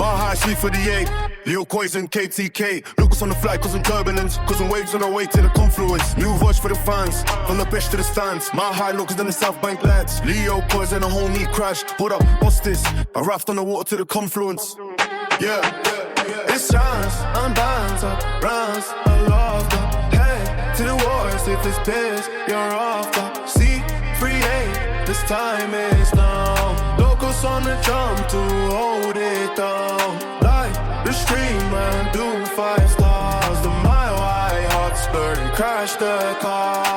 My high sheet for the 8. Leo Cohesion, KTK. Lucas on the fly, causing turbulence. Causing waves on our way to the confluence. New voice for the fans. From the pitch to the stands. My high looks than the South Bank lads. Leo Cohesion, a homie crash. Hold up, what's this? A raft on the water to the confluence. Yeah. It's chance, I'm bound up, rounds, I love the head to the wars. If it's this, you're off the sea, free aid, this time is now. Locals on the jump to hold it down. Like the stream and do 5 stars. The mile high hot spur and crash the car.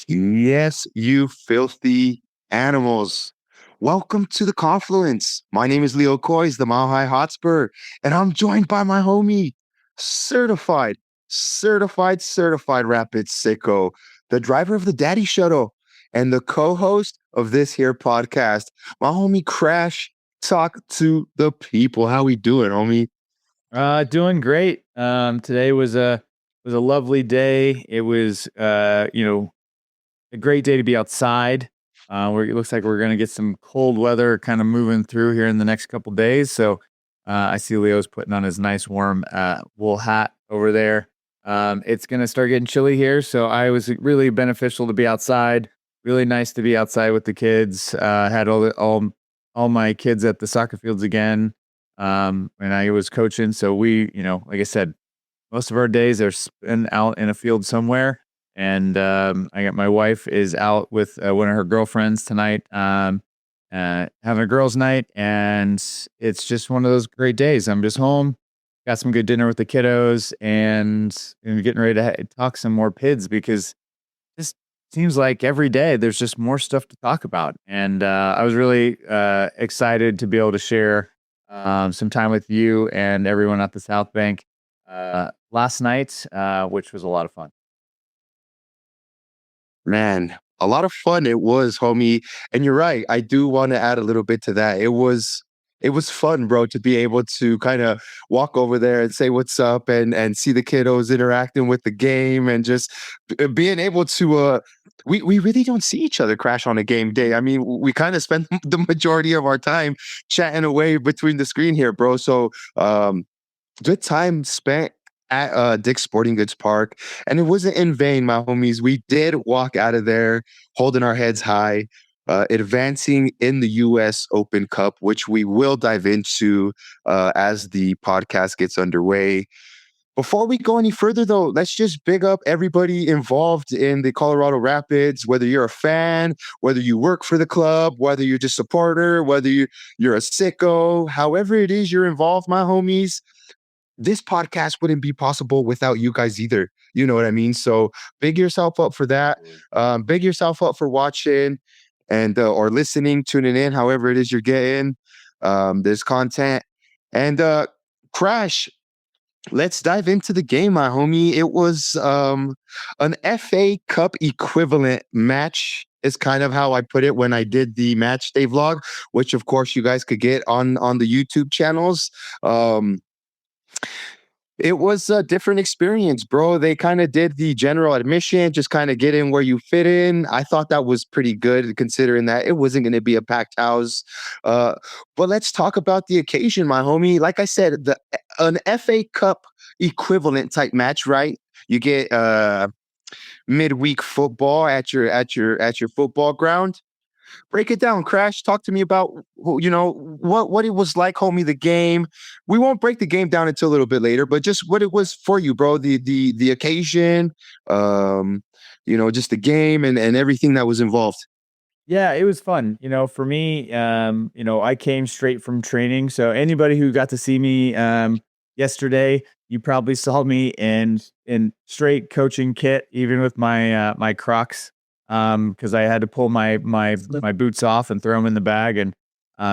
Yes, you filthy animals. Welcome to the Confluence. My name is Leo Coys, the Mile High Hotspur, and I'm joined by my homie, certified rapid sicko, the driver of the Daddy Shuttle, and the co-host of this here podcast, my homie Crash. Talk to the people. How we doing, homie? Doing great. Today was a lovely day. It was a great day to be outside. It looks like we're going to get some cold weather kind of moving through here in the next couple days. So I see Leo's putting on his nice warm wool hat over there. It's going to start getting chilly here. So I was really beneficial to be outside. Really nice to be outside with the kids. Had all my kids at the soccer fields again. And I was coaching. So we, like I said, most of our days are spent out in a field somewhere. And I got my wife is out with one of her girlfriends tonight, having a girls' night, and it's just one of those great days. I'm just home, got some good dinner with the kiddos, and getting ready to talk some more PIDs because it just seems like every day there's just more stuff to talk about. And I was really excited to be able to share some time with you and everyone at the South Bank last night, which was a lot of fun. Man, a lot of fun it was, homie. And you're right. I do want to add a little bit to that. It was fun, bro, to be able to kind of walk over there and say what's up and see the kiddos interacting with the game and just being able to we really don't see each other, Crash, on a game day. I mean, we kind of spend the majority of our time chatting away between the screen here, bro. So good time spent at Dick's Sporting Goods Park, and it wasn't in vain, my homies. We did walk out of there holding our heads high, advancing in the U.S. Open Cup, which we will dive into as the podcast gets underway. Before we go any further, though, let's just big up everybody involved in the Colorado Rapids, whether you're a fan, whether you work for the club, whether you're just a supporter, whether you're a sicko, however it is you're involved, my homies. This podcast wouldn't be possible without you guys either. You know what I mean? So big yourself up for that. Big yourself up for watching and or listening, tuning in, however it is you're getting this content. And Crash, let's dive into the game, my homie. It was an FA Cup equivalent match is kind of how I put it when I did the match day vlog, which of course you guys could get on the YouTube channels. It was a different experience, bro. They kind of did the general admission, just kind of get in where you fit in. I thought that was pretty good considering that it wasn't going to be a packed house. But let's talk about the occasion, my homie. Like I said, an FA Cup equivalent type match, right? You get midweek football at your football ground. Break it down, Crash. Talk to me about what it was like, homie. The game. We won't break the game down until a little bit later, but just what it was for you, bro. The occasion, just the game and everything that was involved. Yeah, it was fun. For me, I came straight from training. So anybody who got to see me yesterday, you probably saw me in straight coaching kit, even with my Crocs. Because I had to pull my boots off and throw them in the bag, and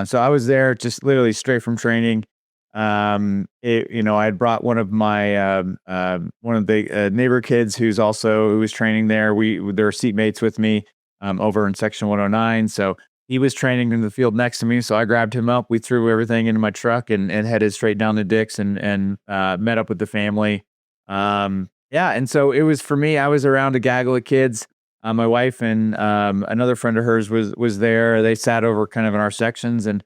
so I was there just literally straight from training. I had brought one of my one of the neighbor kids who was training there. They're seatmates with me over in section 109. So he was training in the field next to me. So I grabbed him up. We threw everything into my truck and headed straight down to Dick's and met up with the family. And so it was for me. I was around a gaggle of kids. My wife and another friend of hers was there. They sat over kind of in our sections, and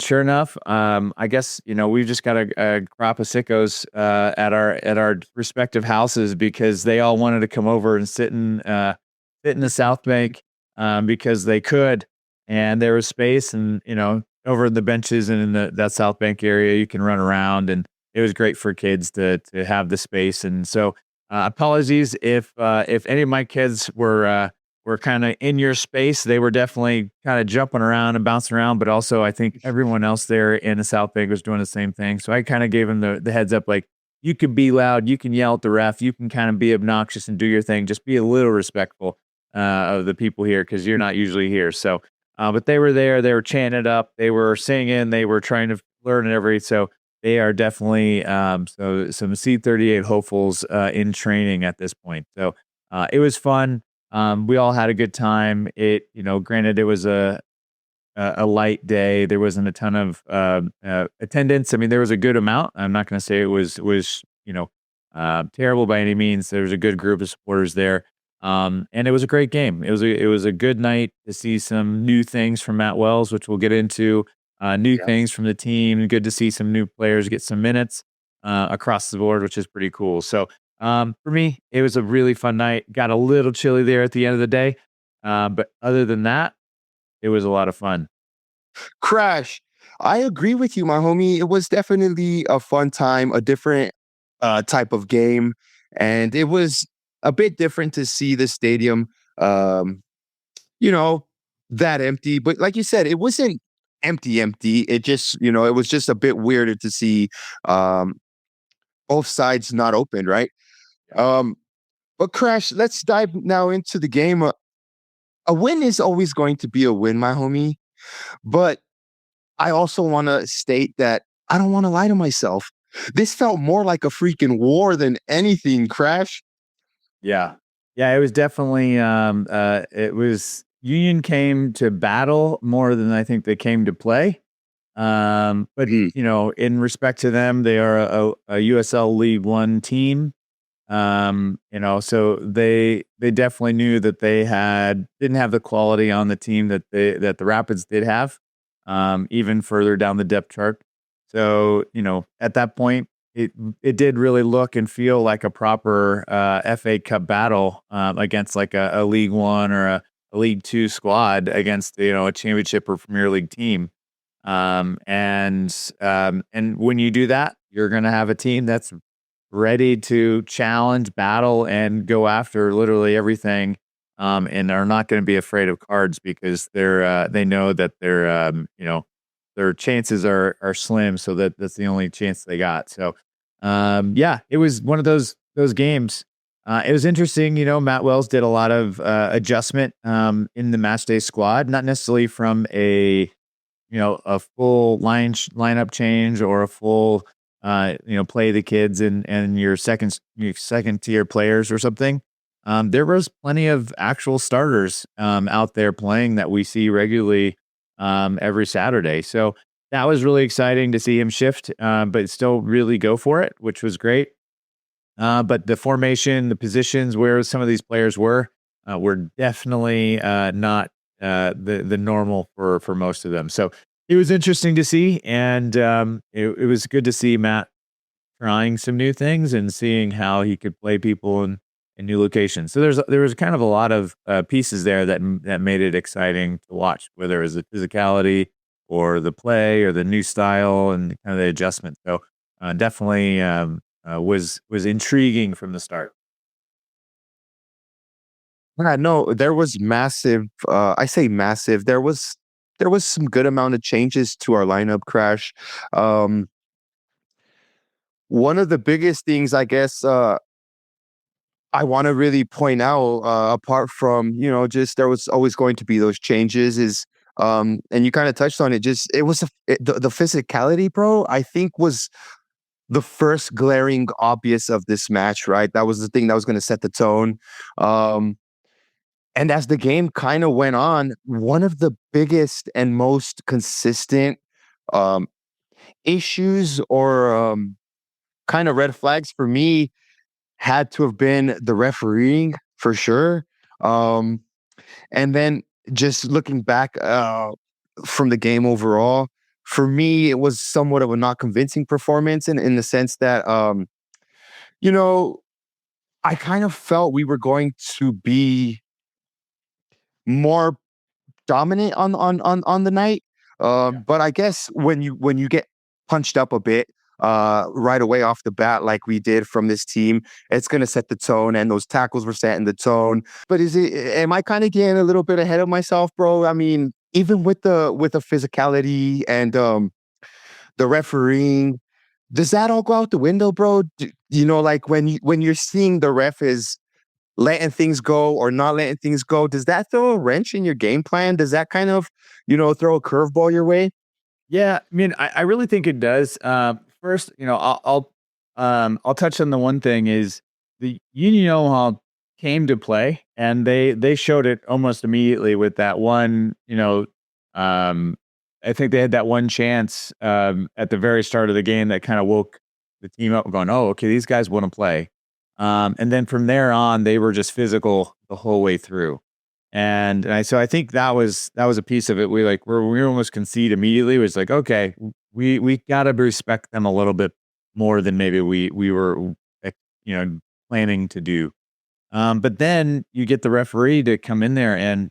sure enough, I guess we've just got a crop of sickos at our respective houses because they all wanted to come over and sit in the South Bank because they could, and there was space, and over the benches and in that South Bank area, you can run around, and it was great for kids to have the space. And so, apologies if any of my kids were kind of in your space. They were definitely kind of jumping around and bouncing around, but also I think everyone else there in the South Bank was doing the same thing. So I kind of gave them the heads up, like you can be loud, you can yell at the ref, you can kind of be obnoxious and do your thing. Just be a little respectful of the people here because you're not usually here. So, but they were there, they were chanting it up, they were singing, they were trying to learn and everything. So they are definitely so some C38 hopefuls in training at this point. So it was fun. We all had a good time. Granted, it was a light day. There wasn't a ton of attendance. I mean, there was a good amount. I'm not going to say it was terrible by any means. There was a good group of supporters there, and it was a great game. It was a good night to see some new things from Matt Wells, which we'll get into. New things from the team. Good to see some new players get some minutes across the board, which is pretty cool. So for me, it was a really fun night. Got a little chilly there at the end of the day, but other than that, it was a lot of fun. Crash, I agree with you, my homie. It was definitely a fun time, a different type of game, and it was a bit different to see the stadium, um, you know, that empty. But like you said, it wasn't empty, empty. It just, it was just a bit weirder to see um, both sides not open, right? Um, but Crash, let's dive now into the game. A win is always going to be a win, my homie. But I also want to state that I don't want to lie to myself. This felt more like a freaking war than anything, Crash. Yeah. Yeah, it was definitely it was Union came to battle more than I think they came to play. But Mhm. in respect to them, they are a USL League One team. So they definitely knew that they didn't have the quality on the team that the Rapids did have, even further down the depth chart. So, at that point, it did really look and feel like a proper FA Cup battle against like a League One or a League Two squad against a Championship or Premier League team. And when you do that, you're going to have a team that's ready to challenge, battle, and go after literally everything, and are not going to be afraid of cards because they know that their chances are slim, so that's the only chance they got. So, yeah, it was one of those games. It was interesting, Matt Wells did a lot of adjustment in the match day squad, not necessarily from a full lineup change or a full play the kids and your second tier players or something. There was plenty of actual starters out there playing that we see regularly every Saturday. So that was really exciting to see him shift, but still really go for it, which was great. But the formation, the positions where some of these players were definitely not the normal for most of them. So it was interesting to see, and it was good to see Matt trying some new things and seeing how he could play people in new locations. So there was kind of a lot of pieces there that made it exciting to watch, whether it was the physicality or the play or the new style and kind of the adjustment. So definitely was intriguing from the start. Yeah, no, there was massive. I say massive. There was some good amount of changes to our lineup, Crash. Um, One of the biggest things, I guess, I want to really point out, apart from just there was always going to be those changes, is and you kind of touched on it. Just it was the physicality, bro. I think was the first glaring obvious of this match, right? That was the thing that was going to set the tone. Um, And as the game kind of went on, one of the biggest and most consistent um, issues or kind of red flags for me had to have been the refereeing for sure. Um, and then just looking back from the game overall, for me, it was somewhat of a not convincing performance in the sense that, you know, I kind of felt we were going to be more dominant on the night. But I guess when you get punched up a bit right away off the bat, like we did from this team, it's gonna set the tone, and those tackles were setting the tone. But am I kind of getting a little bit ahead of myself, bro? I mean, even with the physicality and the refereeing, does that all go out the window, bro? Like when you're seeing the ref is letting things go or not letting things go, does that throw a wrench in your game plan? Does that kind of, throw a curveball your way? Yeah, I mean, I really think it does. First, I'll touch on the one thing is the Union Omaha came to play, and they showed it almost immediately with that one. Um, I think they had that one chance at the very start of the game that kind of woke the team up, going, "Oh, okay, these guys want to play." And then from there on, they were just physical the whole way through. So I think that was a piece of it. We almost concede immediately. It was like, okay, we gotta respect them a little bit more than maybe we were you know planning to do. But then you get the referee to come in there, and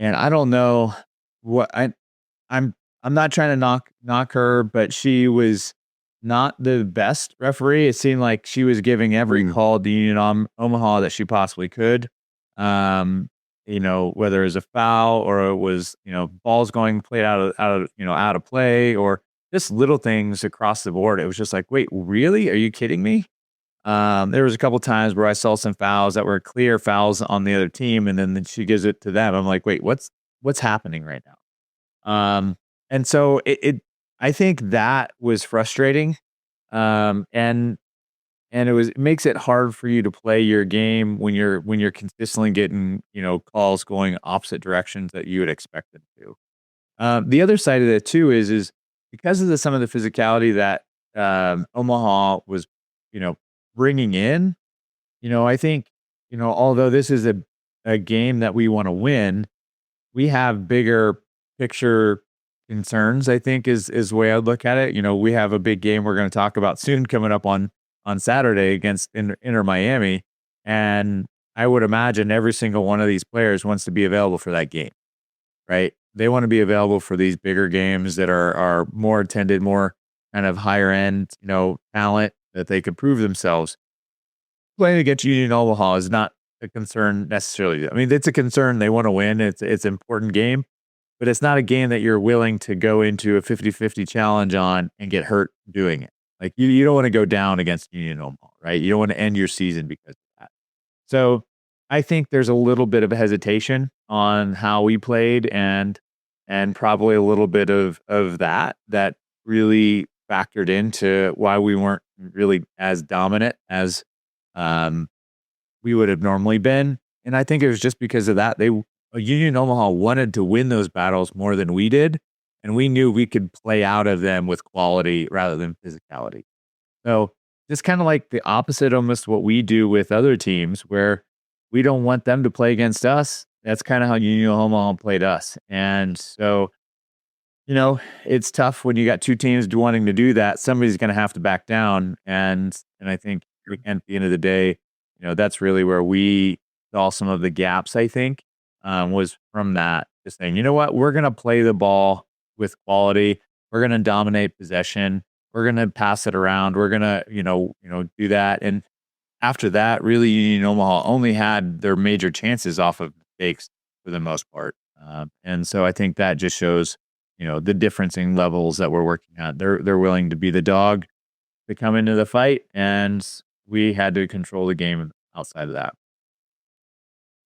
I don't know what I'm I'm not trying to knock her, but she was not the best referee. It seemed like she was giving every call to Union Omaha that she possibly could. Um, whether it was a foul or it was, balls going played out of play, or just little things across the board. It was just like, wait, really? Are you kidding me? There was a couple times where I saw some fouls that were clear fouls on the other team, and then she gives it to them. I'm like, wait, what's happening right now? And so I think that was frustrating. And it makes it hard for you to play your game when you're consistently getting, calls going opposite directions that you would expect them to. The other side of that too is because of some of the physicality that Omaha was, you know, bringing in. I think, although this is a game that we want to win, we have bigger picture concerns, I think is the way I'd look at it. We have a big game we're going to talk about soon coming up on Saturday against Inter Miami. And I would imagine every single one of these players wants to be available for that game, right? They want to be available for these bigger games that are more attended, more kind of higher end, talent that they could prove themselves. Playing against Union Omaha is not a concern necessarily. I mean, it's a concern. They want to win. It's an important game, but it's not a game that you're willing to go into a 50-50 challenge on and get hurt doing it. Like you don't want to go down against Union Omaha, right? You don't want to end your season because of that. So I think there's a little bit of a hesitation on how we played, and probably a little bit of that really factored into why we weren't really as dominant as we would have normally been. And I think it was just because of that. Union Omaha wanted to win those battles more than we did, and we knew we could play out of them with quality rather than physicality. So just kind of like the opposite almost what we do with other teams, where we don't want them to play against us. That's kind of how Union Omaha played us. And so, it's tough when you got two teams wanting to do that. Somebody's going to have to back down. And I think at the end of the day, that's really where we saw some of the gaps, I think, was from that. Just saying, you know what, we're going to play the ball with quality. We're going to dominate possession. We're going to pass it around. We're going to, do that. And after that, really, Union Omaha only had their major chances off of mistakes for the most part. And so I think that just shows, the difference in levels that we're working on. They're willing to be the dog to come into the fight, and we had to control the game outside of that.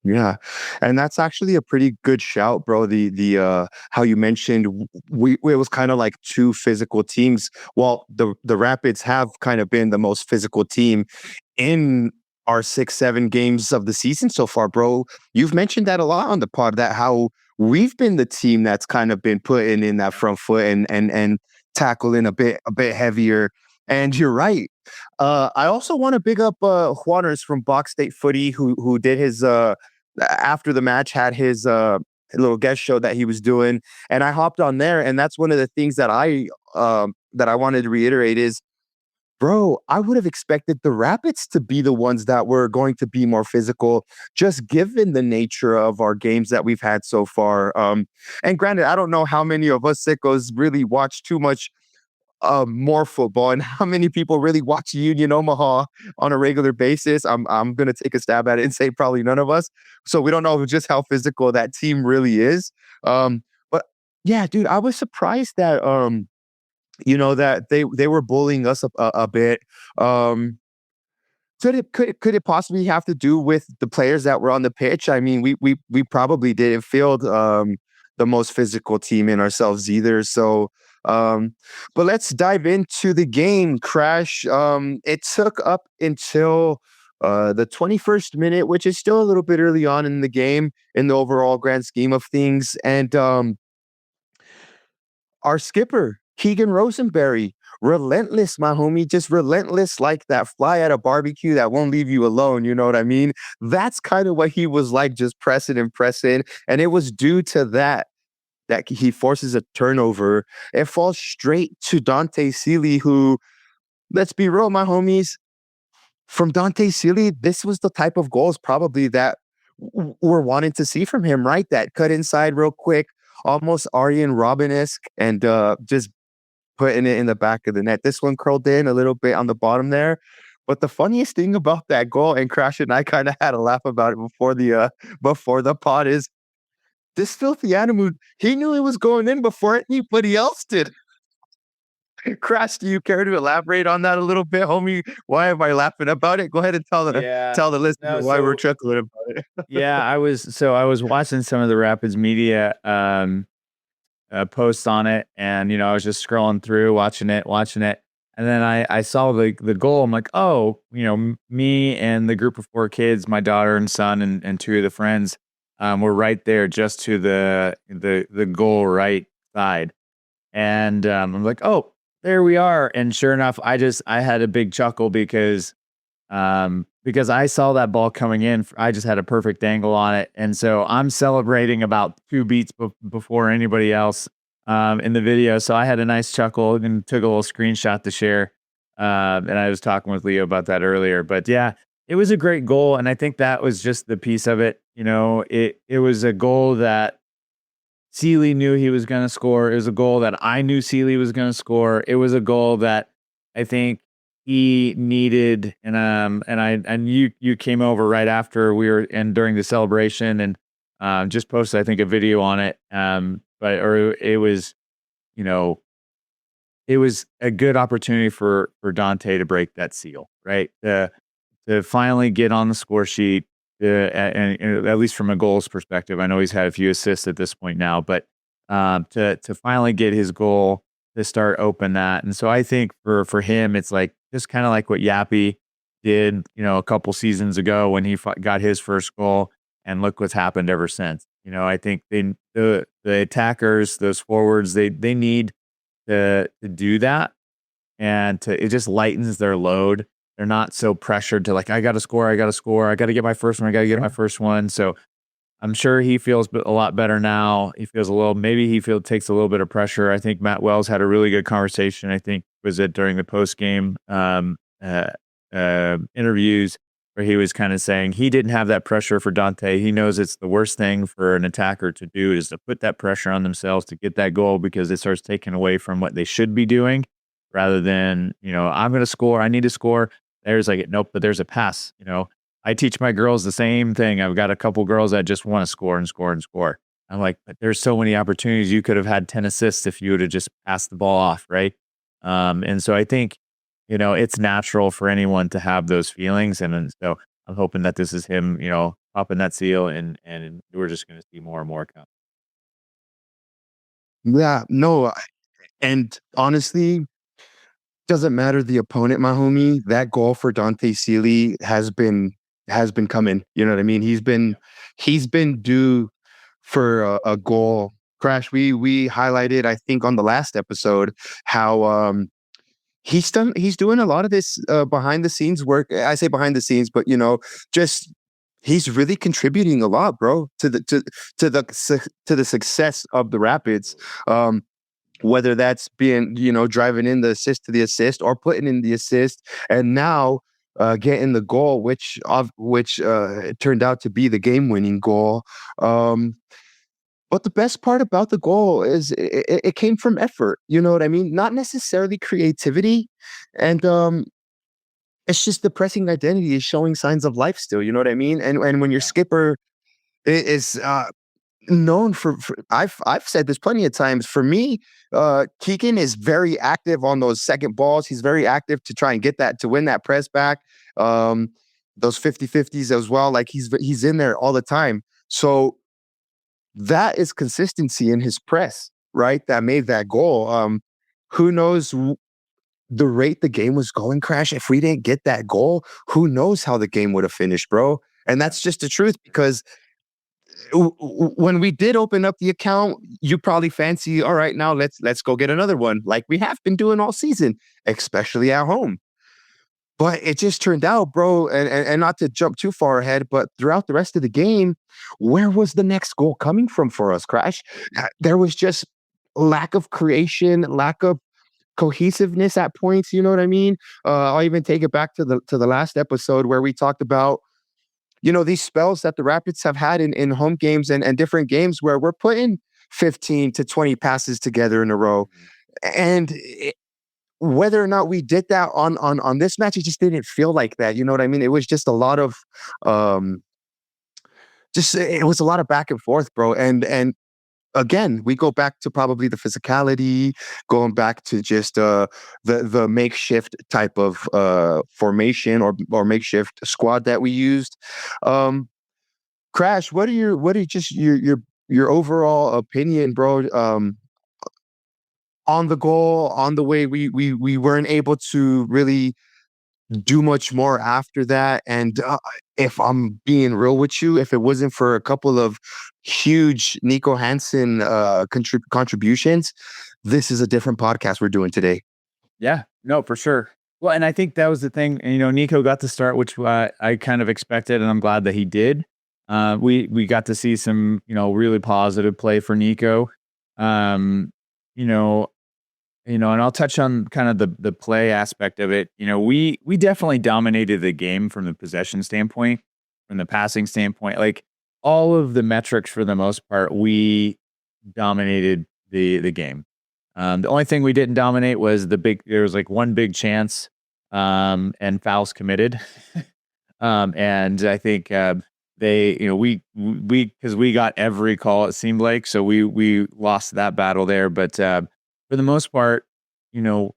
Yeah. And that's actually a pretty good shout, bro. The how you mentioned it was kind of like two physical teams. Well, the Rapids have kind of been the most physical team in our 6-7 games of the season so far, bro. You've mentioned that a lot on the pod, that how we've been the team that's kind of been putting in that front foot and tackling a bit heavier. And you're right. I also want to big up Juaners from Box State Footy, who did his after the match had his little guest show that he was doing, and I hopped on there, and that's one of the things that I wanted to reiterate is, bro, I would have expected the Rapids to be the ones that were going to be more physical, just given the nature of our games that we've had so far. And granted, I don't know how many of us sickos really watch too much more football, and how many people really watch Union Omaha on a regular basis. I'm gonna take a stab at it and say probably none of us. So we don't know just how physical that team really is. But yeah, dude, I was surprised that that they were bullying us a bit. Um, could it possibly have to do with the players that were on the pitch? I mean, we probably didn't field the most physical team in ourselves either. So, um, but let's dive into the game. Crash. It took up until the 21st minute, which is still a little bit early on in the game in the overall grand scheme of things, and our skipper, Keegan Rosenberry, relentless, my homie, just relentless like that fly at a barbecue that won't leave you alone. You know what I mean? That's kind of what he was like, just pressing and pressing. And it was due to that he forces a turnover. It falls straight to Dante Sealy, who, let's be real, my homies, from Dante Sealy, this was the type of goals probably that we're wanting to see from him, right? That cut inside real quick, almost Arjen Robben-esque, and just putting it in the back of the net. This one curled in a little bit on the bottom there. But the funniest thing about that goal, and Crash and I kind of had a laugh about it before the pod, is this filthy animal. He knew it was going in before anybody else did. Crash, do you care to elaborate on that a little bit, homie? Why am I laughing about it? Go ahead and Yeah. tell the No, listeners why we're chuckling about it. yeah, I was watching some of the Rapids media posts on it, and I was just scrolling through, watching it, and then I saw the goal. I'm like, oh, me and the group of 4 kids, my daughter and son, and 2 of the friends, were right there, just to the goal right side, and I'm like, oh, there we are, and sure enough, I had a big chuckle because I saw that ball coming in. I just had a perfect angle on it, and so I'm celebrating about 2 beats before anybody else in the video. So I had a nice chuckle and took a little screenshot to share. And I was talking with Leo about that earlier. But yeah, it was a great goal, and I think that was just the piece of it. It was a goal that Sealy knew he was going to score. It was a goal that I knew Sealy was going to score. It was a goal that I think he needed, and you came over right after we were and during the celebration, and just posted, I think, a video on it. It was, you know it was a good opportunity for Dante to break that seal, right? To finally get on the score sheet, and at least from a goals perspective. I know he's had a few assists at this point now, but to finally get his goal to start open that. And so I think for him, it's like just kind of like what Yappy did, a couple seasons ago when he got his first goal, and look what's happened ever since. I think the attackers, those forwards, they need to do that, and it just lightens their load. They're not so pressured to like, I got to score, I got to get my first one, I got to get my first one. So I'm sure he feels a lot better now. He feels takes a little bit of pressure. I think Matt Wells had a really good conversation. I think was it during the post game interviews, where he was kind of saying he didn't have that pressure for Dante. He knows it's the worst thing for an attacker to do is to put that pressure on themselves to get that goal, because it starts taking away from what they should be doing, rather than, I'm going to score, I need to score. There's like, nope, but there's a pass. I teach my girls the same thing. I've got a couple girls that just want to score and score and score. I'm like, but there's so many opportunities. You could have had 10 assists if you would have just passed the ball off, right? And so I think, it's natural for anyone to have those feelings. And so I'm hoping that this is him, popping that seal, and we're just going to see more and more come. Yeah, no, and honestly, doesn't matter the opponent, my homie. That goal for Dante Sealy has been coming. You know what I mean? He's been due for a goal. Crash, we highlighted, I think, on the last episode how he's doing a lot of this behind the scenes work. I say behind the scenes, but just he's really contributing a lot, bro, to the success of the Rapids. Whether that's being, driving in the assist to the assist or putting in the assist, and now getting the goal, which turned out to be the game-winning goal. But the best part about the goal is it came from effort. You know what I mean? Not necessarily creativity, and it's just the pressing identity is showing signs of life still. You know what I mean? And when your skipper is known for I've said this plenty of times. For me, Keegan is very active on those second balls. He's very active to try and get that to win that press back. Those 50-50s as well. Like he's in there all the time. So that is consistency in his press, right? That made that goal. Who knows the rate the game was going, Crash? If we didn't get that goal, who knows how the game would have finished, bro? And that's just the truth, because when we did open up the account, you probably fancy, all right, now let's go get another one, like we have been doing all season, especially at home. But it just turned out, bro, and not to jump too far ahead, but throughout the rest of the game, where was the next goal coming from for us, Crash? There was just lack of creation, lack of cohesiveness at points. You know what I mean? I'll even take it back to the last episode where we talked about, these spells that the Rapids have had in home games and different games where we're putting 15 to 20 passes together in a row. And whether or not we did that on this match, it just didn't feel like that. You know what I mean? It was just a lot of it was a lot of back and forth, bro. And again, we go back to probably the physicality, going back to just the makeshift type of formation or makeshift squad that we used. Crash, what are just your overall opinion, bro? On the goal, on the way we weren't able to really do much more after that. And if I'm being real with you, if it wasn't for a couple of huge Nico Hansen contributions, this is a different podcast we're doing today. Yeah, no, for sure. Well, and I think that was the thing. Nico got to start, which I kind of expected, and I'm glad that he did. We got to see some, really positive play for Nico. And I'll touch on kind of the play aspect of it. We definitely dominated the game from the possession standpoint, from the passing standpoint. Like all of the metrics for the most part, we dominated the game. The only thing we didn't dominate was there was like one big chance and fouls committed. And I think because we got every call, it seemed like, so we lost that battle there. But for the most part, the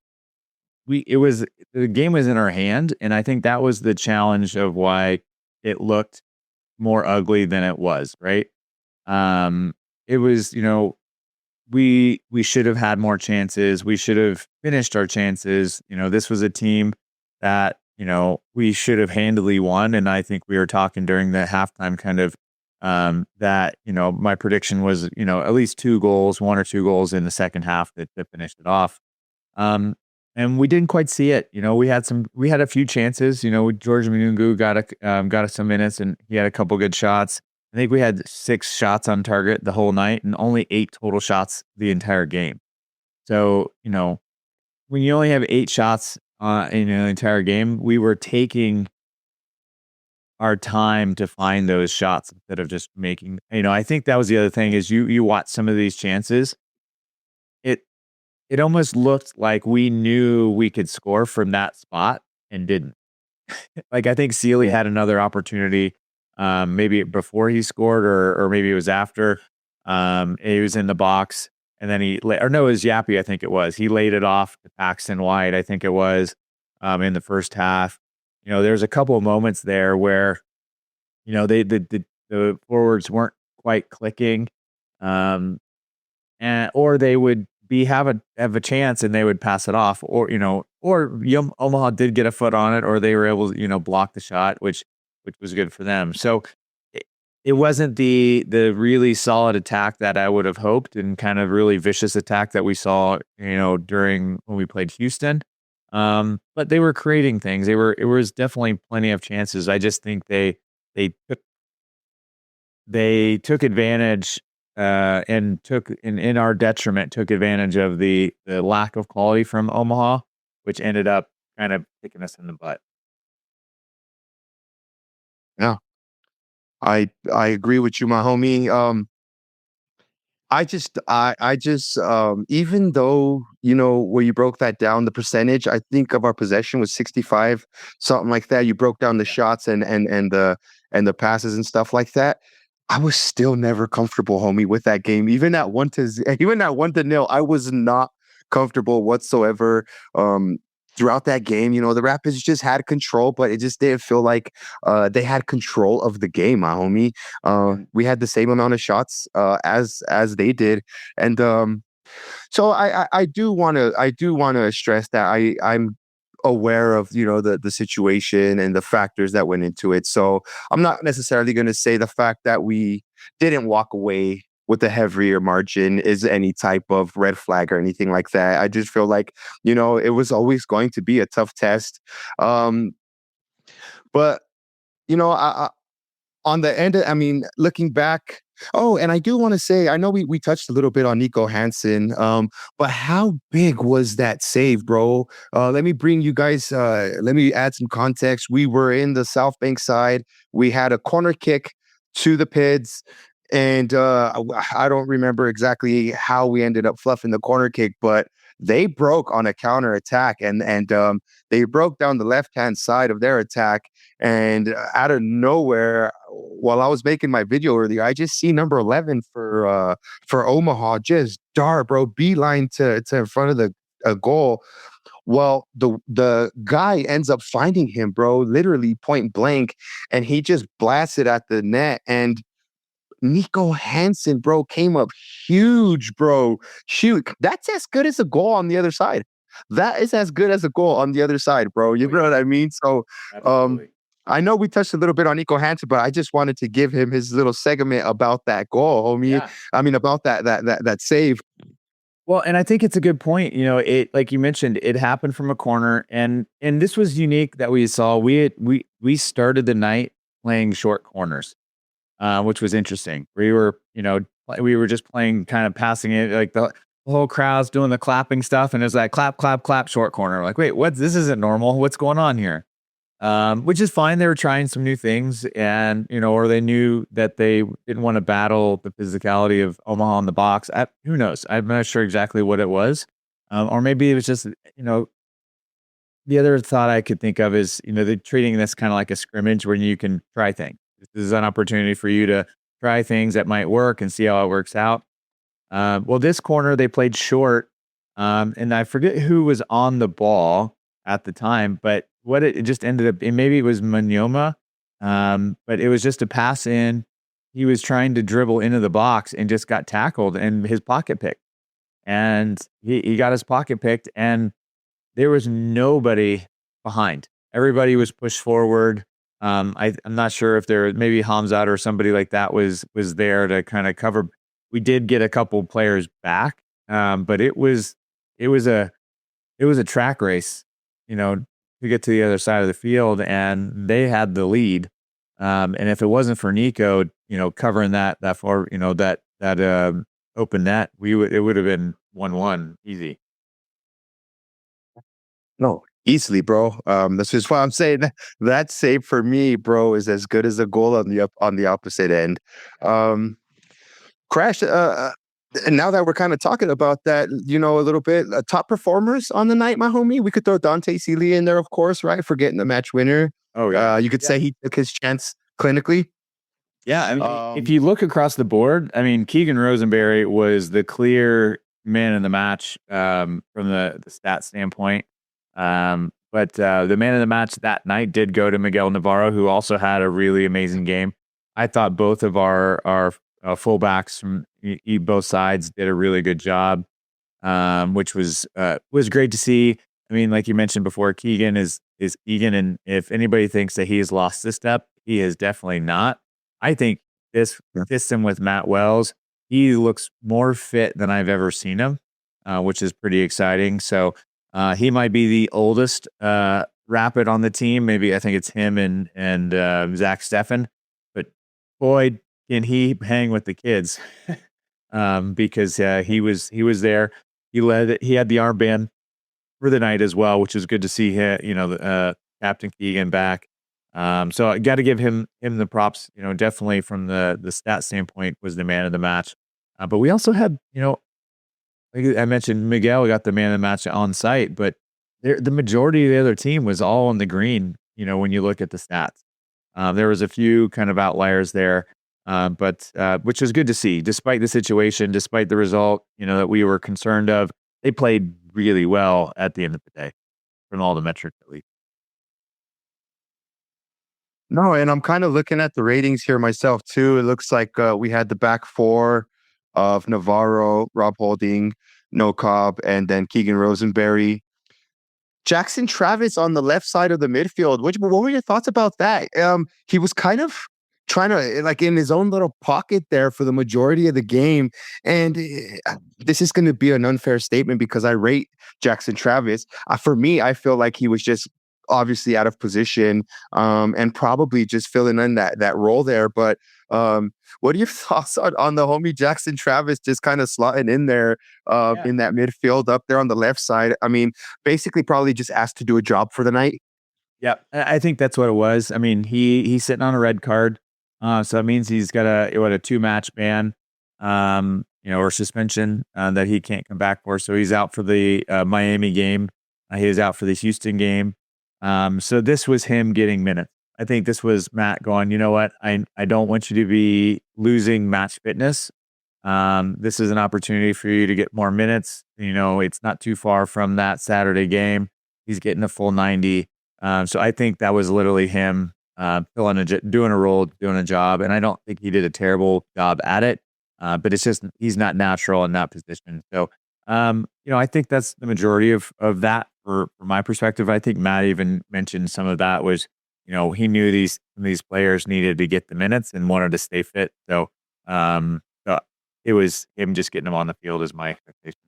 game was in our hand, and I think that was the challenge of why it looked more ugly than it was, right? It was, we should have had more chances. We should have finished our chances. This was a team that, we should have handily won, and I think we were talking during the halftime kind of that, my prediction was, at least 1 or 2 goals in the second half that finished it off. And we didn't quite see it. We had a few chances. George Munungu got us some minutes, and he had a couple good shots. I think we had 6 shots on target the whole night and only 8 total shots the entire game. So, when you only have 8 shots in an entire game, we were taking our time to find those shots instead of just making, I think that was the other thing is you watch some of these chances. It almost looked like we knew we could score from that spot and didn't. Like, I think Sealy had another opportunity, maybe before he scored or maybe it was after. He was in the box and then it was Yappy, I think it was. He laid it off to Paxton White, I think it was, in the first half. There's a couple of moments there where, the forwards weren't quite clicking, or they would have a chance and they would pass it off, or Omaha did get a foot on it, or they were able to block the shot, which was good for them. So it wasn't the really solid attack that I would have hoped, and kind of really vicious attack that we saw during when we played Houston. But they were creating things. It was definitely plenty of chances. I just think they took they took advantage and took in our detriment, took advantage of the lack of quality from Omaha, which ended up kind of kicking us in the butt. Yeah, I agree with you, my homie. I just even though, where you broke that down, the percentage, I think of our possession was 65, something like that. You broke down the shots and the passes and stuff like that. I was still never comfortable, homie, with that game. Even at 1-0, I was not comfortable whatsoever. Throughout that game, the Rapids just had control, but it just didn't feel like they had control of the game, my homie. We had the same amount of shots as they did, and so I do want to stress that I'm aware of the situation and the factors that went into it. So I'm not necessarily going to say the fact that we didn't walk away with a heavier margin is any type of red flag or anything like that. I just feel like it was always going to be a tough test. Um, but I on the end, I mean, looking back. Oh, and I do want to say, I know we touched a little bit on Nico Hansen, but how big was that save, bro? Let me bring you guys. Let me add some context. We were in the South Bank side. We had a corner kick to the Pids, and I don't remember exactly how we ended up fluffing the corner kick, but they broke on a counter attack, and they broke down the left hand side of their attack. And out of nowhere, while I was making my video earlier, I just see number 11 for Omaha just dart, bro, beeline to in front of the goal. Well, the guy ends up finding him, bro, literally point blank, and he just blasted at the net. And Nico Hansen, bro, came up huge, bro. Shoot, that's as good as a goal on the other side. That is as good as a goal on the other side, bro. You Oh, know yeah. what I mean? So, um, Absolutely. I know we touched a little bit on Nico Hansen, but I just wanted to give him his little segment about that goal, homie. Yeah. I mean, about that save. Well, and I think it's a good point. It like you mentioned, it happened from a corner, and this was unique that we saw. We started the night playing short corners, which was interesting. We were just playing, kind of passing it, like the whole crowd's doing the clapping stuff, and it's like clap, clap, clap, short corner. Like, wait, what? This isn't normal. What's going on here? Which is fine. They were trying some new things, and or they knew that they didn't want to battle the physicality of Omaha in the box. Who knows? I'm not sure exactly what it was, or maybe it was just the other thought I could think of is they're treating this kind of like a scrimmage where you can try things. This is an opportunity for you to try things that might work and see how it works out. Well, this corner they played short, and I forget who was on the ball at the time, but what it just ended up, and maybe it was Manyoma, but it was just a pass in. He was trying to dribble into the box and just got tackled, and his pocket picked, and he got his pocket picked, and there was nobody behind. Everybody was pushed forward. I'm not sure if there maybe Hamzat or somebody like that was there to kind of cover. We did get a couple players back, but it was a track race, to get to the other side of the field, and they had the lead. And if it wasn't for Nico, covering that far, that open net, it would have been 1-1 easy. No, easily, bro. That's just why I'm saying that save for me, bro, is as good as a goal on the opposite end. Um, Crash. And now that we're kind of talking about that, a little bit, top performers on the night, my homie. We could throw Dante Sealy in there, of course, right? For getting the match winner. Oh yeah. You could say he took his chance clinically. Yeah, I mean, if Um, you look across the board, I mean, Keegan Rosenberry was the clear man in the match, from the stat standpoint. But the man of the match that night did go to Miguel Navarro, who also had a really amazing game. I thought both of our fullbacks from both sides did a really good job, which was great to see. I mean, like you mentioned before, Keegan is Keegan, and if anybody thinks that he has lost this step, he is definitely not. I think this Yeah. system with Matt Wells, he looks more fit than I've ever seen him, which is pretty exciting. So he might be the oldest Rapid on the team. Maybe I think it's him and Zach Steffen. But boy, can he hang with the kids? Because he was there. He led it. He had the armband for the night as well, which is good to see him, Captain Keegan back. So I got to give him the props. Definitely from the stat standpoint, was the man of the match. But we also had, like I mentioned, Miguel got the man of the match on site, but the majority of the other team was all on the green. When you look at the stats, there was a few kind of outliers there, but which was good to see, despite the situation, despite the result, that we were concerned of. They played really well at the end of the day, from all the metrics at least. No, and I'm kind of looking at the ratings here myself too. It looks like we had the back four of Navarro, Rob Holding, No Cobb, and then Keegan Rosenberry. Jackson Travis on the left side of the midfield. What were your thoughts about that? He was kind of trying to like in his own little pocket there for the majority of the game. And this is going to be an unfair statement because I rate Jackson Travis. For me, I feel like he was just obviously out of position and probably just filling in that role there. But what are your thoughts on the homie Jackson Travis just kind of slotting in there Yeah. in that midfield up there on the left side? I mean, basically probably just asked to do a job for the night. Yeah, I think that's what it was. I mean, he's sitting on a red card, so that means he's got a 2-match ban, or suspension that he can't come back for. So he's out for the Miami game. He was out for the Houston game. So this was him getting minutes. I think this was Matt going, you know what? I don't want you to be losing match fitness. This is an opportunity for you to get more minutes. It's not too far from that Saturday game. He's getting a full 90. So I think that was literally him doing a role, doing a job. And I don't think he did a terrible job at it. But it's just he's not natural in that position. So I think that's the majority of that from my perspective. I think Matt even mentioned some of that was, he knew these players needed to get the minutes and wanted to stay fit. So it was him just getting them on the field is my expectation.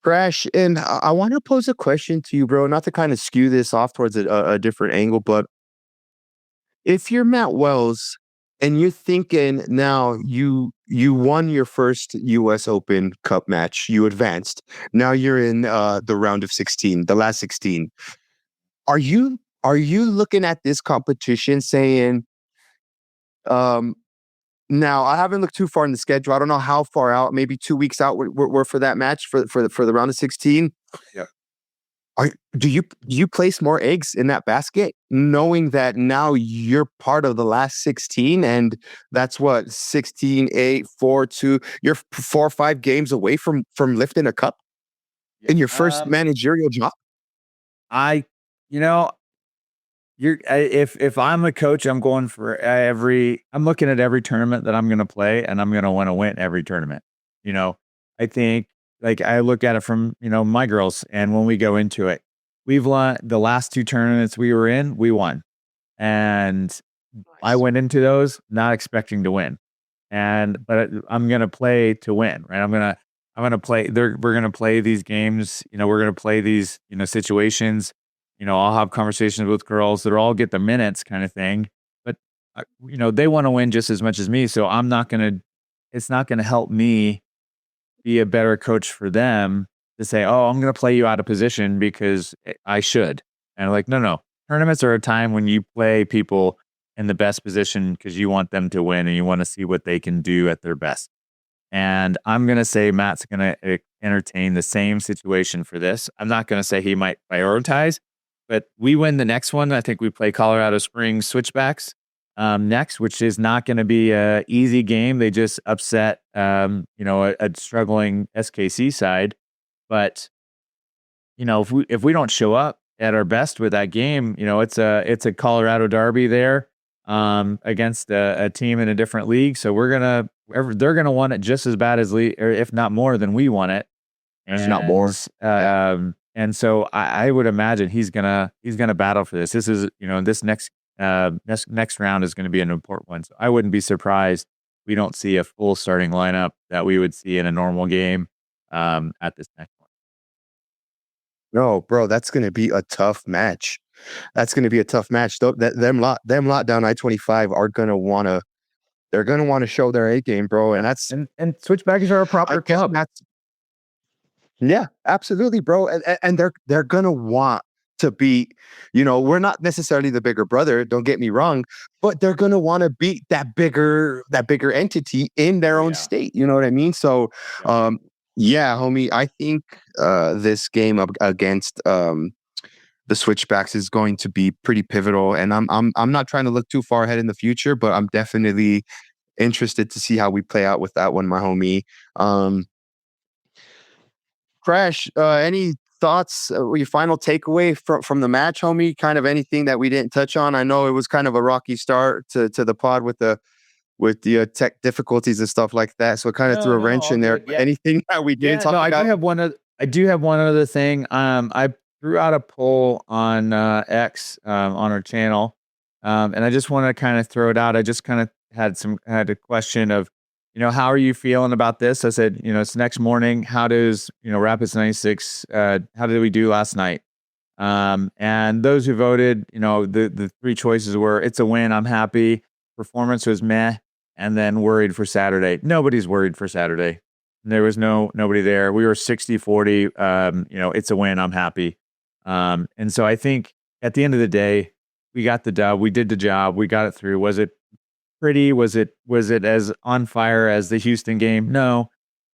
Crash, and I want to pose a question to you, bro, not to kind of skew this off towards a different angle, but if you're Matt Wells and you're thinking now you won your first US Open Cup match, you advanced. Now you're in the round of 16, the last 16. Are you looking at this competition saying, now I haven't looked too far in the schedule. I don't know how far out, maybe 2 weeks out we're for that match for the round of 16. Yeah. Do you place more eggs in that basket, knowing that now you're part of the last 16, and that's what 16, 8, 4, 2. You're 4 or 5 games away from lifting a cup in your first managerial job. If I'm a coach, I'm going for I'm looking at every tournament that I'm going to play, and I'm going to want to win every tournament. I think, like, I look at it from, my girls, and when we go into it, we've won the last 2 tournaments we were in, we won. And I went into those not expecting to win. But I'm going to play to win, right? I'm going to play, we're going to play these games, we're going to play these, situations. I'll have conversations with girls that all get the minutes kind of thing, but they want to win just as much as me. So it's not going to help me be a better coach for them to say, oh, I'm going to play you out of position because I should. And like, no. Tournaments are a time when you play people in the best position because you want them to win and you want to see what they can do at their best. And I'm going to say Matt's going to entertain the same situation for this. I'm not going to say he might prioritize, but we win the next one. I think we play Colorado Springs Switchbacks next, which is not going to be a easy game. They just upset, a struggling SKC side. But if we don't show up at our best with that game, it's a Colorado derby there against a team in a different league. So they're gonna want it just as bad as or if not more than we want it. If not more. And so I would imagine he's gonna battle for this. This is this next round is going to be an important one. So I wouldn't be surprised we don't see a full starting lineup that we would see in a normal game at this next one. No, bro, that's going to be a tough match. That's going to be a tough match. Them lot down I-25 are going to want to. They're going to want to show their A game, bro. And that's and Switchbacks are a proper club. Yeah, absolutely, bro. And they're gonna want to beat, we're not necessarily the bigger brother, don't get me wrong, but they're gonna want to beat that bigger entity in their own state. You know what I mean? So yeah, homie, I think this game against the Switchbacks is going to be pretty pivotal. And I'm not trying to look too far ahead in the future, but I'm definitely interested to see how we play out with that one, my homie. Crash, any thoughts, your final takeaway from the match, homie? Kind of anything that we didn't touch on? I know it was kind of a rocky start to the pod with the tech difficulties and stuff like that, so it kind of threw a wrench in there. Yeah. Anything that we didn't talk about? I do have one other thing. I threw out a poll on X on our channel, and I just want to kind of throw it out. I just kind of had a question of, how are you feeling about this? I said, it's next morning. How does, Rapids 96, how did we do last night? And those who voted, the three choices were, it's a win, I'm happy. Performance was meh. And then worried for Saturday. Nobody's worried for Saturday. There was nobody there. We were 60-40. It's a win, I'm happy. And so I think at the end of the day, we got the dub. We did the job. We got it through. Was it pretty? Was it as on fire as the Houston game? No,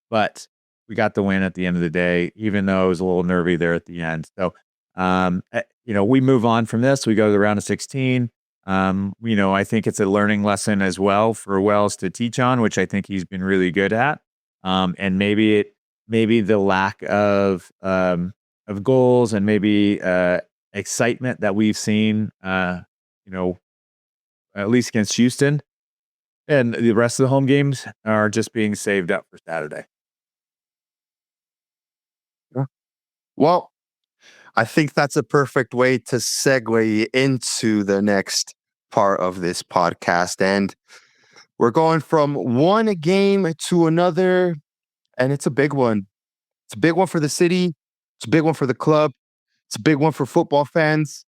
but we got the win at the end of the day, even though it was a little nervy there at the end. So, we move on from this. We go to the round of 16. I think it's a learning lesson as well for Wells to teach on, which I think he's been really good at. And maybe the lack of goals and maybe excitement that we've seen, at least against Houston, and the rest of the home games are just being saved up for Saturday. Well, I think that's a perfect way to segue into the next part of this podcast. And we're going from one game to another, and it's a big one. It's a big one for the city. It's a big one for the club. It's a big one for football fans.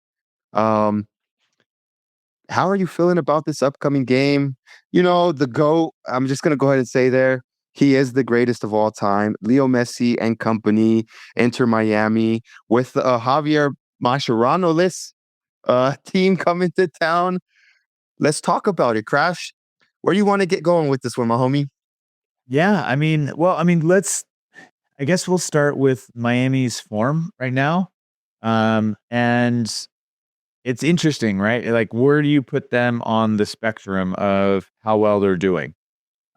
How are you feeling about this upcoming game? The GOAT, I'm just going to go ahead and say there, he is the greatest of all time. Leo Messi and company enter Miami with Javier Mascherano-less team coming to town. Let's talk about it, Crash. Where do you want to get going with this one, my homie? Yeah, I guess we'll start with Miami's form right now. And it's interesting, right? Like, where do you put them on the spectrum of how well they're doing?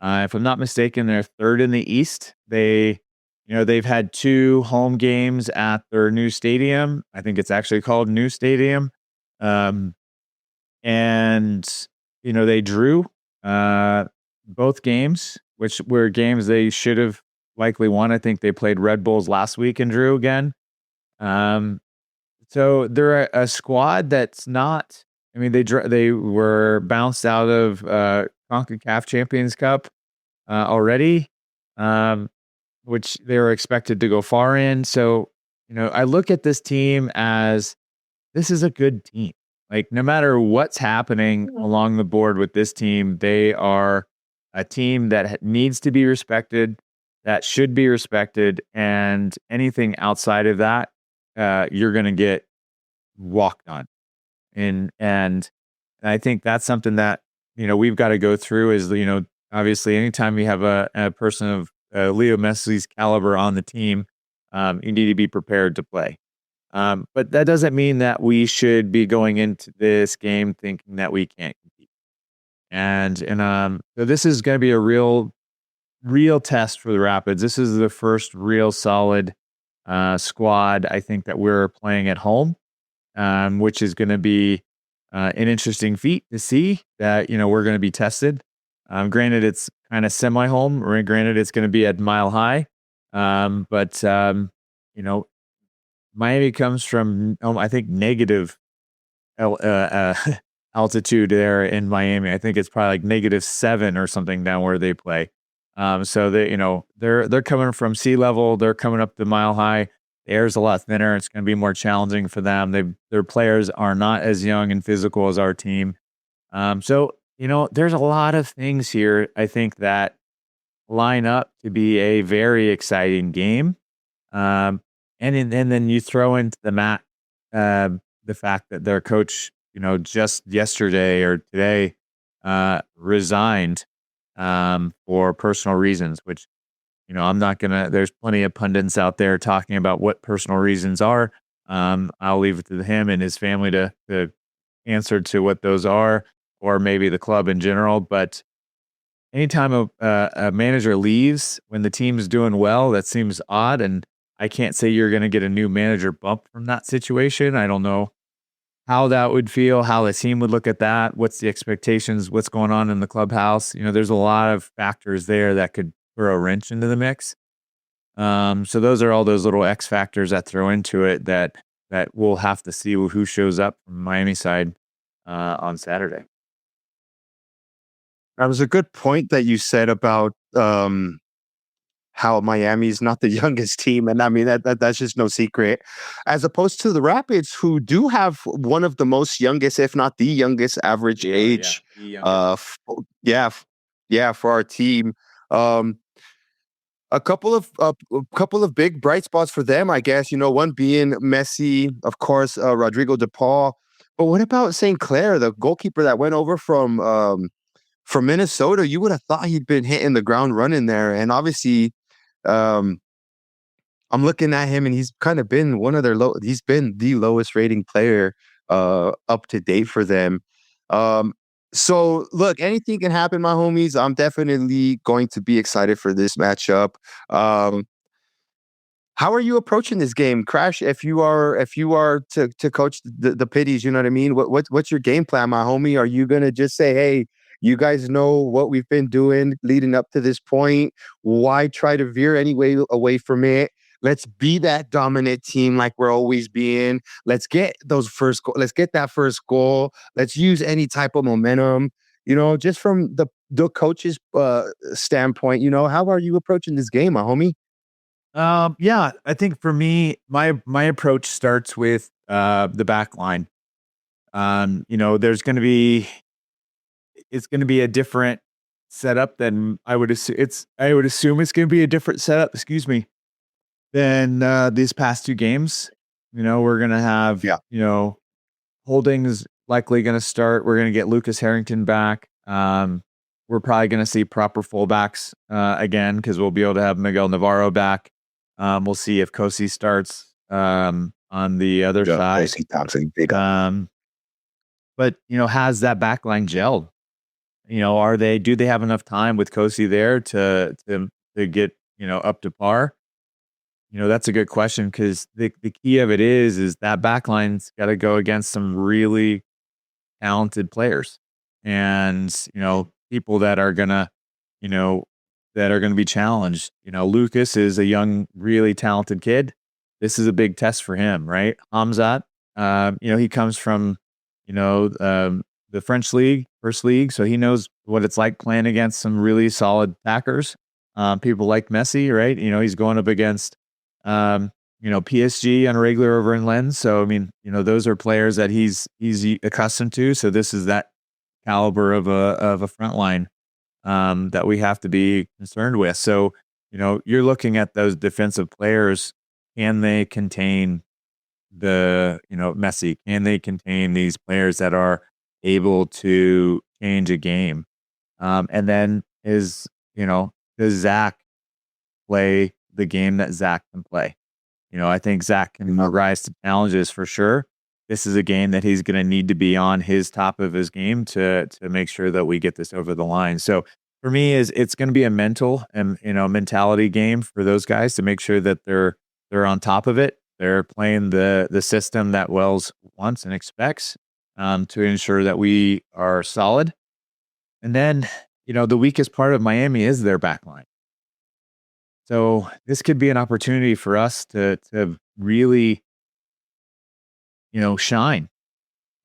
If I'm not mistaken, they're third in the East. They've had 2 home games at their new stadium. I think it's actually called New Stadium. And they drew both games, which were games they should have likely won. I think they played Red Bulls last week and drew again. So they're a squad that's not. I mean, they were bounced out of CONCACAF Champions Cup already, which they were expected to go far in. So, I look at this team as this is a good team. Like, no matter what's happening along the board with this team, they are a team that needs to be respected, that should be respected, and anything outside of that, you're going to get walked on. And I think that's something that, we've got to go through is, obviously anytime you have a person of Leo Messi's caliber on the team, you need to be prepared to play. But that doesn't mean that we should be going into this game thinking that we can't compete. And so this is going to be a real test for the Rapids. This is the first real solid squad, I think, that we're playing at home, which is going to be an interesting feat to see that, we're going to be tested. Granted, it's kind of semi-home. Granted, it's going to be at Mile High. But Miami comes from, I think, negative altitude there in Miami. I think it's probably like -7 or something down where they play. So they, they're coming from sea level. They're coming up to Mile High. The air's a lot thinner. It's going to be more challenging for them. Their players are not as young and physical as our team. So, there's a lot of things here, I think, that line up to be a very exciting game. And then you throw into the fact that their coach, just yesterday or today, resigned for personal reasons, which, I'm not gonna. There's plenty of pundits out there talking about what personal reasons are. I'll leave it to him and his family to answer to what those are, or maybe the club in general. But anytime a manager leaves when the team's doing well, that seems odd. And I can't say you're going to get a new manager bump from that situation. I don't know how that would feel, how the team would look at that. What's the expectations? What's going on in the clubhouse? There's a lot of factors there that could throw a wrench into the mix. So those are all those little X factors that throw into it that we'll have to see who shows up from Miami side on Saturday. That was a good point that you said about how Miami's not the youngest team, and I mean that's just no secret. As opposed to the Rapids, who do have one of the most youngest, if not the youngest, average age. For our team. A couple of big bright spots for them, I guess. One being Messi, of course, Rodrigo De Paul. But what about St. Clair, the goalkeeper that went over from Minnesota? You would have thought he'd been hitting the ground running there. And obviously, I'm looking at him and he's kind of been he's been the lowest rating player up to date for them. So look, anything can happen, my homies. I'm definitely going to be excited for this matchup. How are you approaching this game, Crash? If you are to coach the Pitties, you know what I mean? What's your game plan, my homie? Are you gonna just say, hey, you guys know what we've been doing leading up to this point? Why try to veer any way away from it? Let's be that dominant team like we're always being. Let's get let's get that first goal. Let's use any type of momentum. Just from the coach's standpoint, how are you approaching this game, my homie? Yeah, I think for me, my approach starts with the back line. There's going to be it's going to be a different setup than I would assume. I would assume it's going to be a different setup. Excuse me, than these past two games. We're going to have Holding's likely going to start. We're going to get Lucas Harrington back. We're probably going to see proper fullbacks again because we'll be able to have Miguel Navarro back. We'll see if Kosi starts on the other side. Kosi Thompson, but has that backline gelled? Do they have enough time with Kosi there to get up to par? That's a good question because the key of it is that backline's got to go against some really talented players and people that are gonna be challenged. Lucas is a young, really talented kid. This is a big test for him, right? Hamzat, he comes from the French league, first league, so he knows what it's like playing against some really solid attackers. People like Messi, right? He's going up against PSG on a regular over in Lens. So I mean, those are players that he's accustomed to. So this is that caliber of a front line that we have to be concerned with. So you're looking at those defensive players. Can they contain Messi? Can they contain these players that are able to change a game? And then does Zach play the game that Zach can play? I think Zach can rise to challenges for sure. This is a game that he's going to need to be on his top of his game to make sure that we get this over the line. So for me, it's going to be a mental and mentality game for those guys to make sure that they're on top of it. They're playing the system that Wells wants and expects to ensure that we are solid. And then the weakest part of Miami is their back line. So this could be an opportunity for us to really, shine.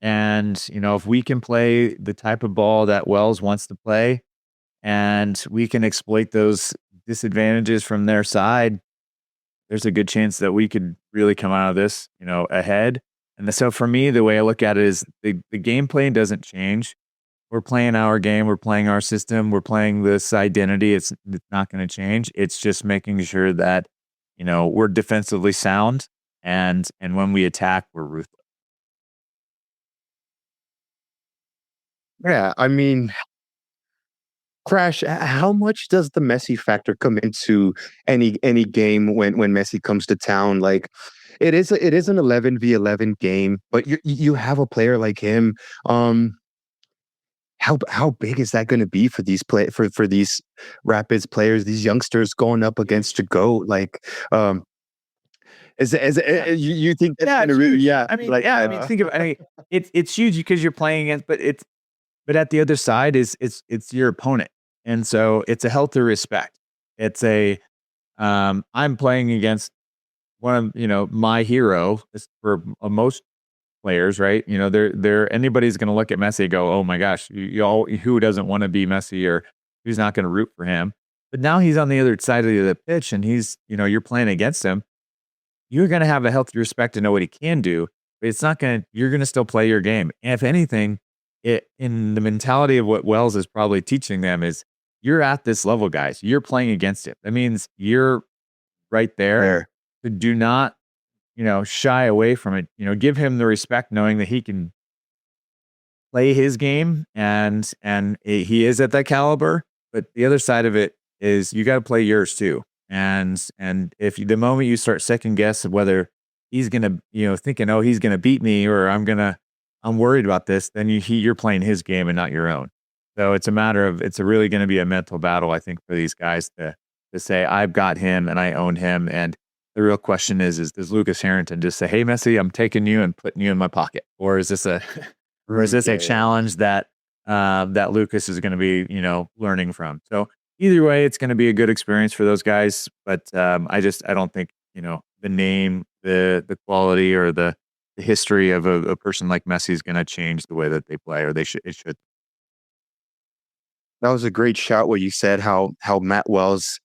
And, if we can play the type of ball that Wells wants to play and we can exploit those disadvantages from their side, there's a good chance that we could really come out of this, ahead. And so for me, the way I look at it is the game plan doesn't change. We're playing our game, we're playing our system, we're playing this identity. It's not going to change. It's just making sure that, we're defensively sound, and when we attack, we're ruthless. Yeah, I mean, Crash, how much does the Messi factor come into any game when Messi comes to town? Like, it is an 11v11 game, but you have a player like him. Um, how big is that going to be for these Rapids players, these youngsters going up against the GOAT? Like, you think that's Yeah, going to it's really, huge. yeah, I mean, like, yeah, I mean, think of, it's huge because you're playing against, but at the other side it's your opponent, and so it's a healthy respect. It's I'm playing against one of my hero for most players, right? They're anybody's going to look at Messi and go, oh my gosh, you all, who doesn't want to be Messi, or who's not going to root for him? But now he's on the other side of the pitch, and you're playing against him. You're going to have a healthy respect to know what he can do, but you're going to still play your game. And if anything, in the mentality of what Wells is probably teaching them is, you're at this level, guys. You're playing against it. That means you're right there. fair. So do not, shy away from it. Give him the respect, knowing that he can play his game, and he is at that caliber. But the other side of it is, you got to play yours too. And if the moment you start second guess whether he's gonna, thinking, oh, he's gonna beat me, or I'm worried about this, then you're playing his game and not your own. So it's really going to be a mental battle, I think, for these guys to say, I've got him and I own him. And the real question is does Lucas Harrington just say, hey, Messi, I'm taking you and putting you in my pocket? Or is this a Yeah. challenge that Lucas is going to be, learning from? So either way, it's going to be a good experience for those guys. But I don't think, the name, the quality, or the history of a person like Messi is going to change the way that they play, or it should. That was a great shout where you said how Matt Wells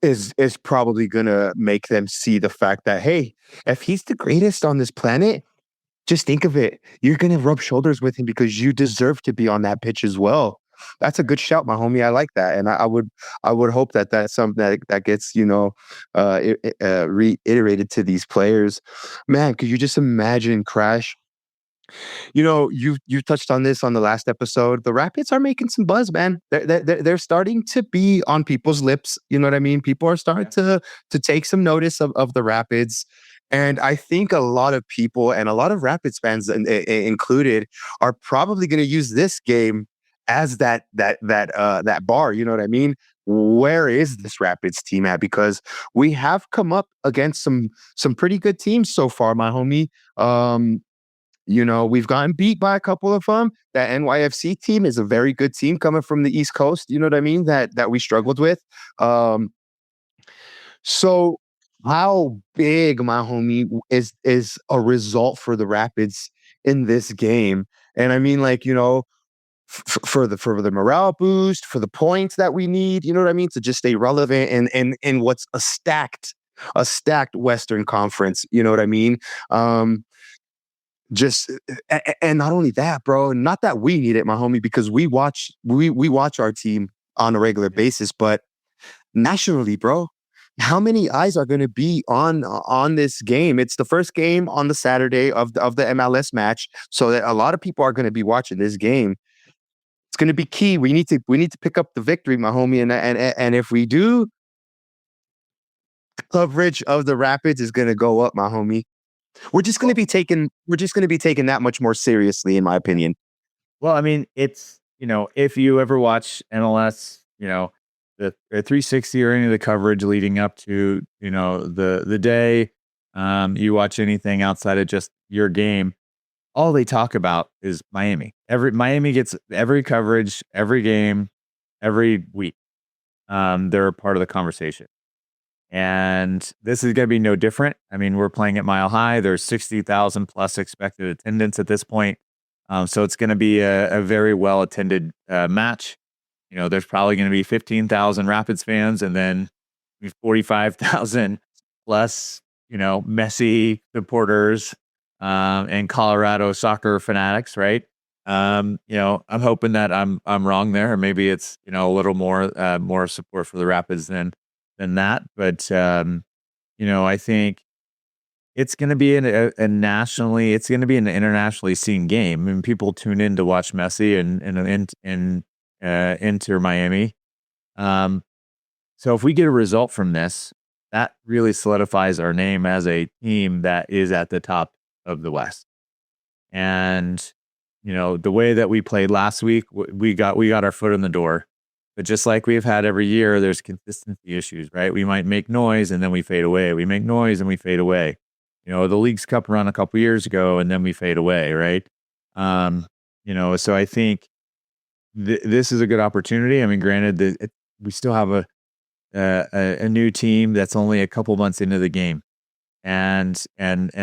is probably gonna make them see the fact that, hey, if he's the greatest on this planet, just think of it. You're gonna rub shoulders with him because you deserve to be on that pitch as well. That's a good shout, my homie. I like that, and I would hope that that's something that gets reiterated to these players. Man, could you just imagine, Crash? You touched on this on the last episode. The Rapids are making some buzz, man. They're starting to be on people's lips. You know what I mean? People are starting to take some notice of the Rapids. And I think a lot of people, and a lot of Rapids fans included, are probably going to use this game as that bar. You know what I mean? Where is this Rapids team at? Because we have come up against some pretty good teams so far, my homie. We've gotten beat by a couple of them. That NYFC team is a very good team coming from the East Coast. You know what I mean? That we struggled with. So how big, my homie, is a result for the Rapids in this game? And I mean, like, for the morale boost, for the points that we need. You know what I mean? To just stay relevant in what's a stacked Western Conference. You know what I mean? Just and not only that, bro, not that we need it, my homie, because we watch our team on a regular basis, but nationally, bro, how many eyes are going to be on this game? It's the first game on the Saturday of the MLS match, so that a lot of people are going to be watching this game. It's going to be key. We need to pick up the victory, my homie, and if we do, coverage of the Rapids is going to go up, my homie. We're just going to be taken that much more seriously, in my opinion. Well, I mean, it's, if you ever watch MLS, the 360 or any of the coverage leading up to, the day, you watch anything outside of just your game, all they talk about is Miami. Miami gets every coverage, every game, every week. They're a part of the conversation. And this is going to be no different. I mean, we're playing at Mile High. There's 60,000 plus expected attendance at this point. So it's going to be a very well attended match. There's probably going to be 15,000 Rapids fans, and then 45,000 plus, Messi supporters, and Colorado soccer fanatics, right? I'm hoping that I'm wrong there. Or maybe it's, a little more support for the Rapids than that. But, I think it's going to be it's going to be an internationally seen game. I mean, people tune in to watch Messi and Inter Miami. So if we get a result from this, that really solidifies our name as a team that is at the top of the West. And the way that we played last week, we got our foot in the door. But just like we've had every year, there's consistency issues, right? We might make noise and then we fade away. We make noise and we fade away. The Leagues Cup run a couple years ago and then we fade away, right? So I think this is a good opportunity. I mean, granted, we still have a new team that's only a couple months into the game, and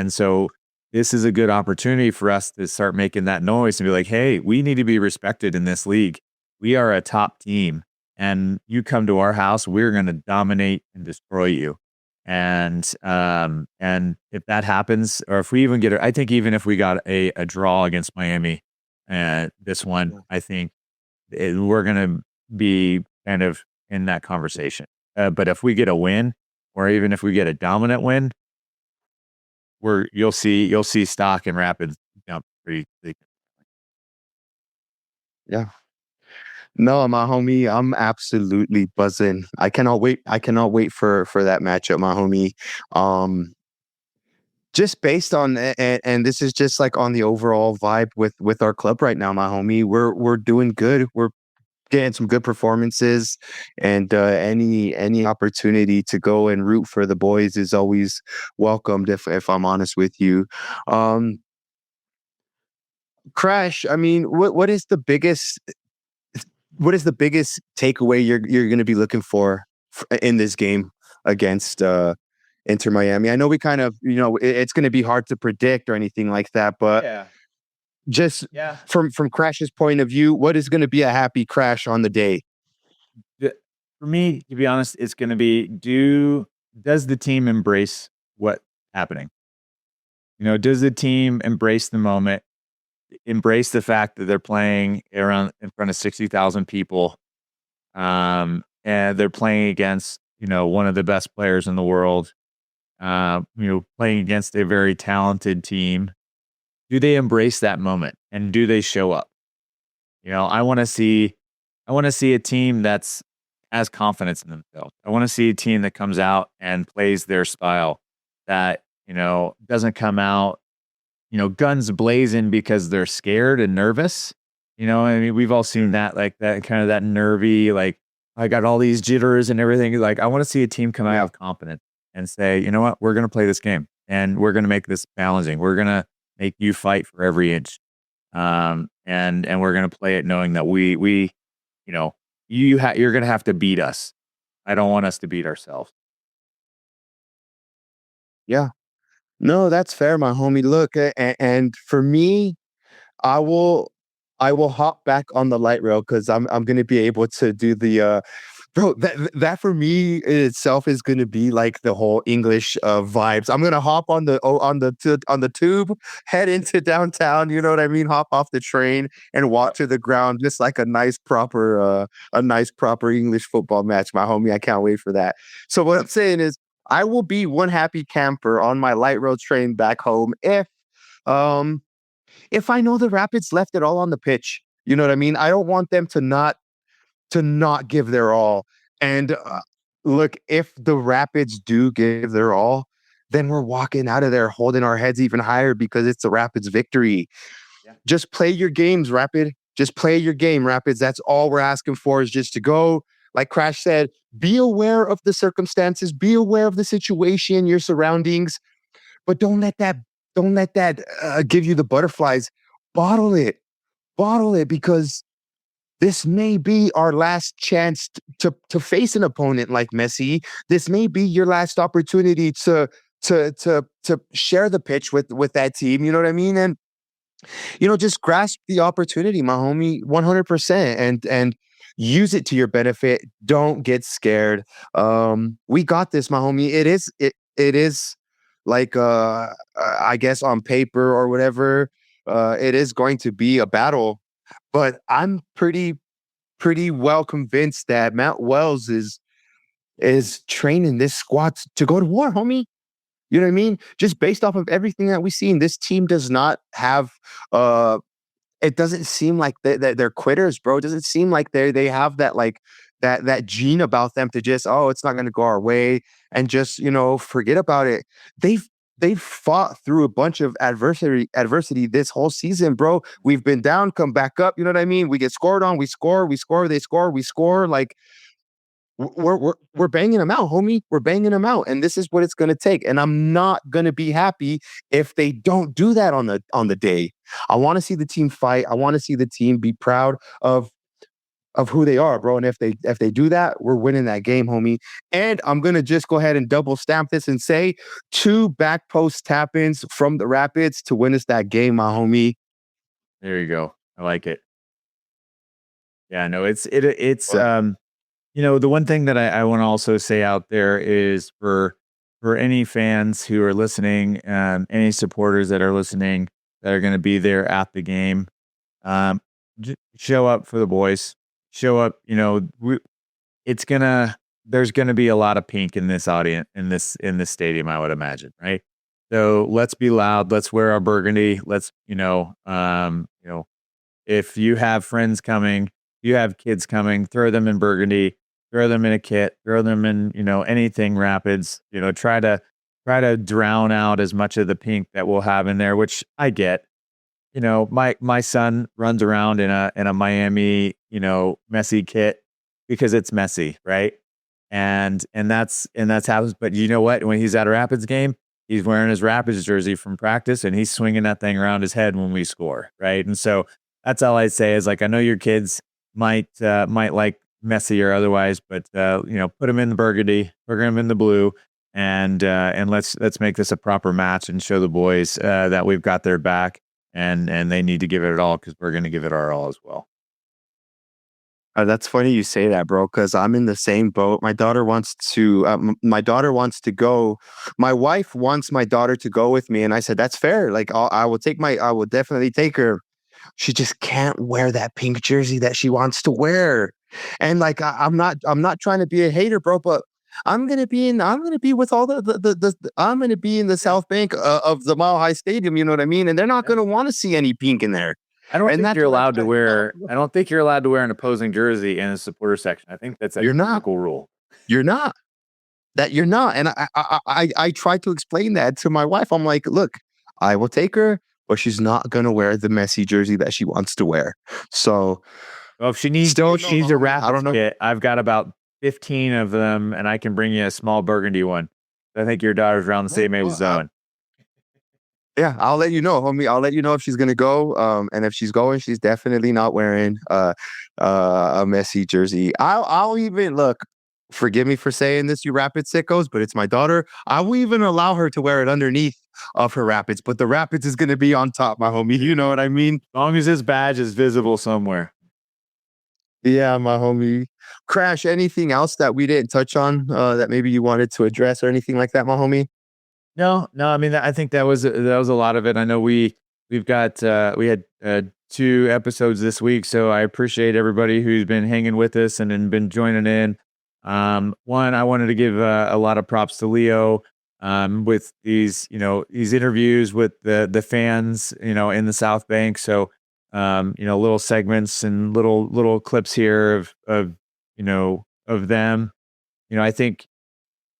so this is a good opportunity for us to start making that noise and be like, hey, we need to be respected in this league. We are a top team, and you come to our house, we're going to dominate and destroy you. And if that happens, or if we even I think even if we got a draw against Miami, this one, I think we're going to be kind of in that conversation. But if we get a win, or even if we get a dominant win, you'll see stock and Rapids jump pretty big. Yeah. No, my homie, I'm absolutely buzzing. I cannot wait. I cannot wait for that matchup, my homie. Just based on and this is just like on the overall vibe with our club right now, my homie. We're doing good. We're getting some good performances, and any opportunity to go and root for the boys is always welcomed. If I'm honest with you, Crash. I mean, what is the biggest takeaway you're going to be looking for in this game against Inter Miami? I know we kind of, it's going to be hard to predict or anything like that, but Yeah. just from Crash's point of view, what is going to be a happy Crash on the day? For me, to be honest, it's going to be, does the team embrace what's happening? Does the team embrace the moment, embrace the fact that they're playing in front of 60,000 people, and they're playing against, one of the best players in the world, playing against a very talented team. Do they embrace that moment, and do they show up? I want to see a team that's has confidence in themselves. I want to see a team that comes out and plays their style, that, doesn't come out, guns blazing because they're scared and nervous. I mean, we've all seen that, like that kind of that nervy, like, I got all these jitters and everything. Like, I want to see a team come out with confidence and say, you know what, we're going to play this game and we're going to make this challenging. We're going to make you fight for every inch. And we're going to play it knowing that you're going to have to beat us. I don't want us to beat ourselves. Yeah. No, that's fair, my homie. Look, and for me, I will hop back on the light rail because I'm going to be able to do the bro, that for me in itself is going to be like the whole English vibes. I'm going to hop on the tube, head into downtown, you know what I mean? Hop off the train and walk to the ground, just like a nice proper English football match, my homie. I can't wait for that. So what I'm saying is, I will be one happy camper on my light rail train back home if I know the Rapids left it all on the pitch. You know what I mean? I don't want them to not give their all. And look, if the Rapids do give their all, then we're walking out of there holding our heads even higher because it's the Rapids victory. Yeah. Just play your games, Rapid. Just play your game, Rapids. That's all we're asking for, is just to go, like Crash said, be aware of the circumstances, be aware of the situation, your surroundings, but don't let that give you the butterflies. Bottle it, because this may be our last chance to face an opponent like Messi. This may be your last opportunity to share the pitch with that team. You know what I mean? And just grasp the opportunity, my homie, 100%, and use it to your benefit. Don't get scared. We got this, my homie. it is like I guess on paper or whatever, it is going to be a battle. But I'm pretty well convinced that Matt Wells is training this squad to go to war, homie. You know what I mean? Just based off of everything that we've seen, this team does not have uh it doesn't seem like they're quitters, bro. It doesn't seem like they have that like that gene about them to just, oh, it's not going to go our way and just, forget about it. They've they've fought through a bunch of adversity this whole season, bro. We've been down, come back up. You know what I mean? We get scored on, we score, they score, we score. Like we're banging them out, homie. We're banging them out, and this is what it's gonna take. And I'm not gonna be happy if they don't do that on the day. I want to see the team fight. I want to see the team be proud of who they are, bro. And if they do that, we're winning that game, homie. And I'm gonna just go ahead and double stamp this and say 2 back post tap-ins from the Rapids to win us that game, my homie. There you go. I like it. Yeah, no, it's the one thing that I want to also say out there is for any fans who are listening, any supporters that are listening that are going to be there at the game, um, show up for the boys. Show up. It's gonna there's gonna be a lot of pink in this audience in this stadium, I would imagine, right? So let's be loud. Let's wear our burgundy. Let's if you have friends coming, you have kids coming, throw them in burgundy, throw them in a kit, throw them in, anything Rapids, try to drown out as much of the pink that we'll have in there, which I get. My son runs around in a Miami, Messi kit because it's Messi, right? And that's happens. But you know what? When he's at a Rapids game, he's wearing his Rapids jersey from practice and he's swinging that thing around his head when we score, right? And so that's all I'd say is, like, I know your kids might like Messi or otherwise, but put them in the burgundy, put them in the blue, and let's make this a proper match and show the boys that we've got their back, and they need to give it all because we're going to give it our all as well. That's funny you say that, bro, because I'm in the same boat. My daughter wants to. My daughter wants to go. My wife wants my daughter to go with me, and I said that's fair. Like I will take my. I will definitely take her. She just can't wear that pink jersey that she wants to wear. And like I'm not trying to be a hater, bro, but I'm gonna be with all I'm gonna be in the South Bank of the Mile High Stadium, you know what I mean? And they're not gonna want to see any pink in there. I don't And think that's you're what I'm allowed to trying wear. I don't think you're allowed to wear an opposing jersey in the supporter section. I think that's a You're not. technical rule. You're not. That you're not. And I tried to explain that to my wife. I'm like, look, I will take her, but she's not gonna wear the Messi jersey that she wants to wear. So Well, if she needs Still, she needs a I Rapids don't know. kit, I've got about 15 of them, and I can bring you a small burgundy one. I think your daughter's around the same age Well, zone. yeah, I'll let you know, homie. I'll let you know if she's gonna go. And if she's going, she's definitely not wearing a Messi jersey. I'll even look. Forgive me for saying this, you Rapid sickos, but it's my daughter. I will even allow her to wear it underneath of her Rapids, but the Rapids is gonna be on top, my homie. You know what I mean? As long as his badge is visible somewhere. Yeah, my homie. Crash, anything else that we didn't touch on that maybe you wanted to address or anything like that, my homie? No. I mean, I think that was a lot of it. I know we've got we had 2 episodes this week, so I appreciate everybody who's been hanging with us and been joining in. One, I wanted to give a lot of props to Leo with these interviews with the fans, in the South Bank. So little segments and little clips here of them. I think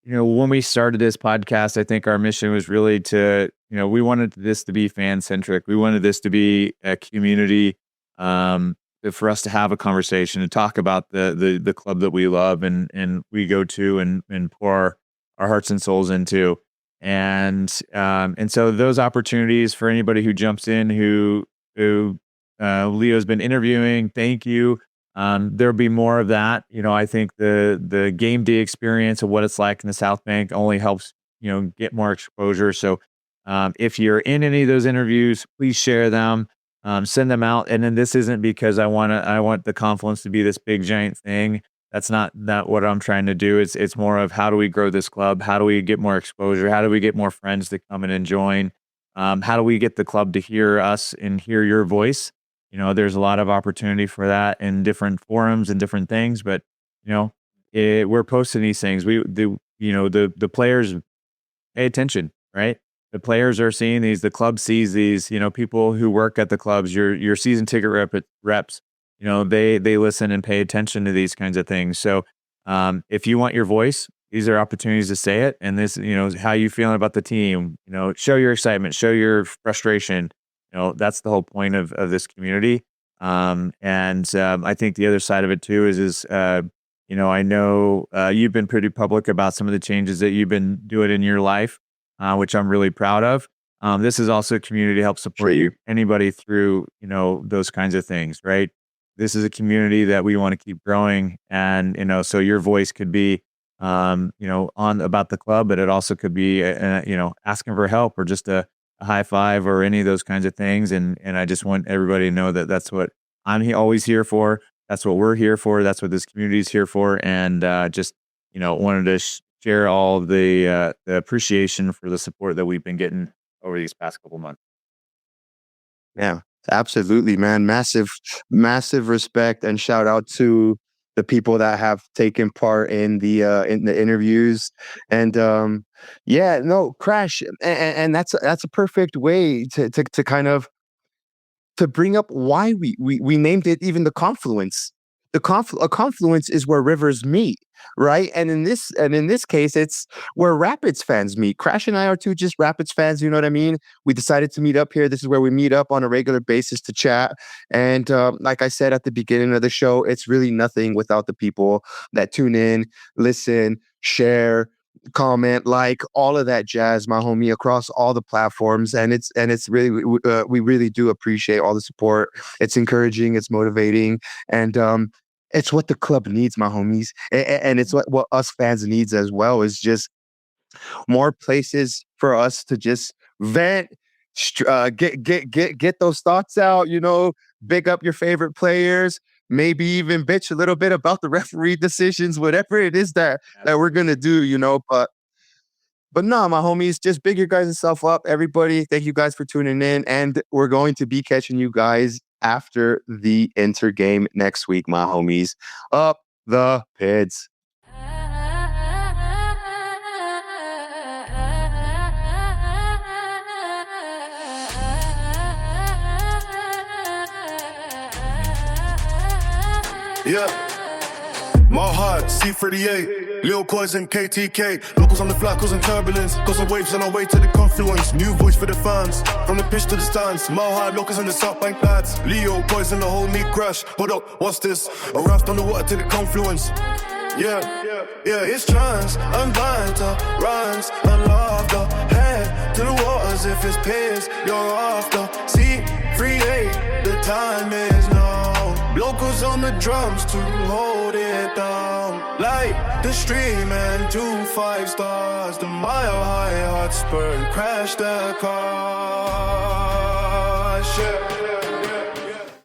when we started this podcast, I think our mission was really to, we wanted this to be fan centric. We wanted this to be a community, for us to have a conversation and talk about the club that we love and we go to and pour our hearts and souls into. And so those opportunities for anybody who jumps in, who Leo's been interviewing, thank you. There'll be more of that. I think the game day experience of what it's like in the South Bank only helps, get more exposure. So if you're in any of those interviews, please share them, send them out. And then this isn't because I want the Confluence to be this big giant thing. That's not what I'm trying to do. It's more of how do we grow this club? How do we get more exposure? How do we get more friends to come in and join? How do we get the club to hear us and hear your voice? There's a lot of opportunity for that in different forums and different things, but we're posting these things. The players pay attention, right? The players are seeing these, the club sees these, people who work at the clubs, your season ticket reps, they listen and pay attention to these kinds of things. So if you want your voice, these are opportunities to say it. And this, how you feeling about the team, show your excitement, show your frustration. That's the whole point of this community. I think the other side of it too is I know you've been pretty public about some of the changes that you've been doing in your life, which I'm really proud of. This is also a community to help support anybody through, those kinds of things, right? This is a community that we want to keep growing. And, so your voice could be, on about the club, but it also could be, asking for help or just a high five or any of those kinds of things. And I just want everybody to know that that's what I'm always here for. That's what we're here for. That's what this community is here for. And wanted to share all of the appreciation for the support that we've been getting over these past couple months. Yeah, absolutely, man. Massive respect and shout out to the people that have taken part in the interviews. And Crash, and that's a perfect way to kind of to bring up why we named it even the Confluence. A confluence is where rivers meet, right? And in this case, it's where Rapids fans meet. Crash and I are two just Rapids fans, you know what I mean? We decided to meet up here. This is where we meet up on a regular basis to chat. And like I said at the beginning of the show, it's really nothing without the people that tune in, listen, share, comment, like all of that jazz, my homie, across all the platforms. And it's really we really do appreciate all the support. It's encouraging, it's motivating, and it's what the club needs, my homies, and it's what us fans needs as well. Is just more places for us to just vent, get those thoughts out. Big up your favorite players. Maybe even bitch a little bit about the referee decisions, whatever it is that we're gonna do. But no, my homies, just big your guys' self up. Everybody, thank you guys for tuning in, and we're going to be catching you guys after the Inter game next week, my homies. Up the Pids. Yeah. My heart, C38, Lil Cohesion, KTK. Locals on the fly, causing turbulence. Causing waves on our way to the confluence. New voice for the fans, from the pitch to the stands. My heart, locals in the South Bank lads. Leo, Cohesion, the whole me crash. Hold up, what's this? A raft on the water to the confluence. Yeah, it's trance. I'm blind to rhymes and laughter. Head to the waters if it's piss you're after. C38, the time is now. Locals on the drums to hold it down. Like the stream and 2 5 stars. The mile high heart spur and crash the car. Yeah.